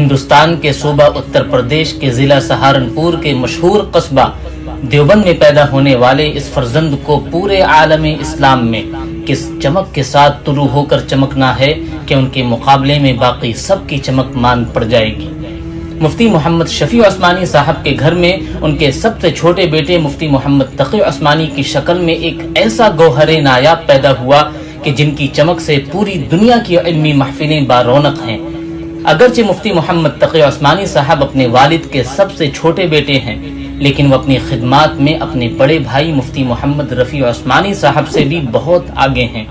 ہندوستان کے صوبہ اتر پردیش کے ضلع سہارنپور کے مشہور قصبہ دیوبند میں پیدا ہونے والے اس فرزند کو پورے عالم اسلام میں کس چمک کے ساتھ طلوع ہو کر چمکنا ہے کہ ان کے مقابلے میں باقی سب کی چمک ماند پڑ جائے گی۔ مفتی محمد شفیع عثمانی صاحب کے گھر میں ان کے سب سے چھوٹے بیٹے مفتی محمد تقی عثمانی کی شکل میں ایک ایسا گوہر نایاب پیدا ہوا کہ جن کی چمک سے پوری دنیا کی علمی محفلیں بارونق ہیں۔ اگرچہ مفتی محمد تقی عثمانی صاحب اپنے والد کے سب سے چھوٹے بیٹے ہیں، لیکن وہ اپنی خدمات میں اپنے بڑے بھائی مفتی محمد رفیع عثمانی صاحب سے بھی بہت آگے ہیں۔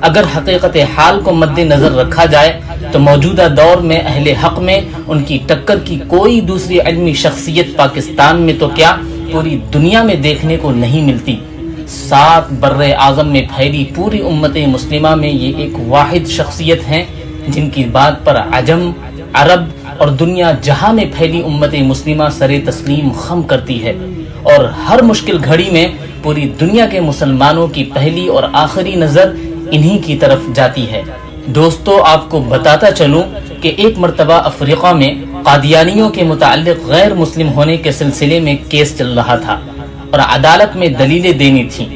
اگر حقیقت حال کو مد نظر رکھا جائے تو موجودہ دور میں اہل حق میں ان کی ٹکر کی کوئی دوسری علمی شخصیت پاکستان میں تو کیا پوری دنیا میں دیکھنے کو نہیں ملتی۔ 7 بر اعظم میں پھیلی پوری امت مسلمہ میں یہ ایک واحد شخصیت ہیں جن کی بات پر عجم، عرب اور دنیا جہاں میں پھیلی امت مسلمہ سر تسلیم خم کرتی ہے، اور ہر مشکل گھڑی میں پوری دنیا کے مسلمانوں کی پہلی اور آخری نظر انہی کی طرف جاتی ہے۔ دوستو، آپ کو بتاتا چلوں کہ ایک مرتبہ افریقہ میں قادیانیوں کے متعلق غیر مسلم ہونے کے سلسلے میں کیس چل رہا تھا اور عدالت میں دلیلیں دینی تھیں،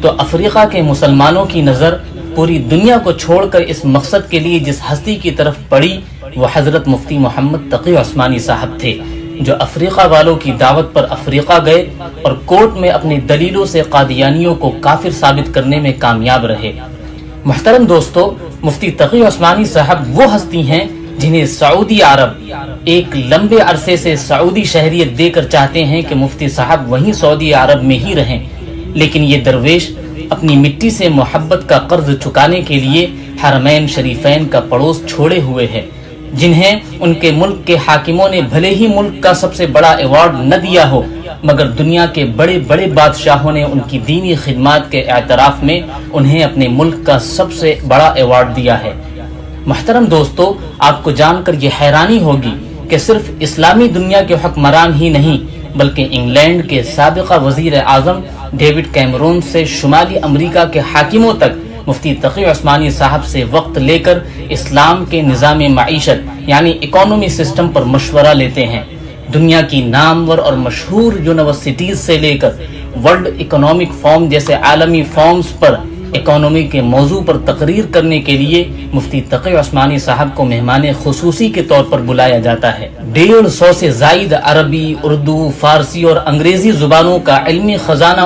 تو افریقہ کے مسلمانوں کی نظر پوری دنیا کو چھوڑ کر اس مقصد کے لیے جس ہستی کی طرف پڑی وہ حضرت مفتی محمد تقی عثمانی صاحب تھے، جو افریقہ والوں کی دعوت پر افریقہ گئے اور کورٹ میں اپنی دلیلوں سے قادیانیوں کو کافر ثابت کرنے میں کامیاب رہے۔ محترم دوستو، مفتی تقی عثمانی صاحب وہ ہستی ہیں جنہیں سعودی عرب ایک لمبے عرصے سے سعودی شہریت دے کر چاہتے ہیں کہ مفتی صاحب وہیں سعودی عرب میں ہی رہیں، لیکن یہ درویش اپنی مٹی سے محبت کا قرض چکانے کے لیے حرمین شریفین کا پڑوس چھوڑے ہوئے ہیں، جنہیں ان کے ملک کے حاکموں نے بھلے ہی ملک کا سب سے بڑا ایوارڈ نہ دیا ہو، مگر دنیا کے بڑے بڑے بادشاہوں نے ان کی دینی خدمات کے اعتراف میں انہیں اپنے ملک کا سب سے بڑا ایوارڈ دیا ہے۔ محترم دوستو، آپ کو جان کر یہ حیرانی ہوگی کہ صرف اسلامی دنیا کے حکمران ہی نہیں بلکہ انگلینڈ کے سابقہ وزیر اعظم ڈیوڈ کیمرون سے شمالی امریکہ کے حاکموں تک مفتی تقی عثمانی صاحب سے وقت لے کر اسلام کے نظام معیشت یعنی اکانومی سسٹم پر مشورہ لیتے ہیں۔ دنیا کی نامور اور مشہور یونیورسٹیز سے لے کر ورلڈ اکنامک فورم جیسے عالمی فورمز پر اکانومی کے موضوع پر تقریر کرنے کے لیے مفتی تقی عثمانی صاحب کو مہمان خصوصی کے طور پر بلایا جاتا ہے۔ 150 سے زائد عربی، اردو، فارسی اور انگریزی زبانوں کا علمی خزانہ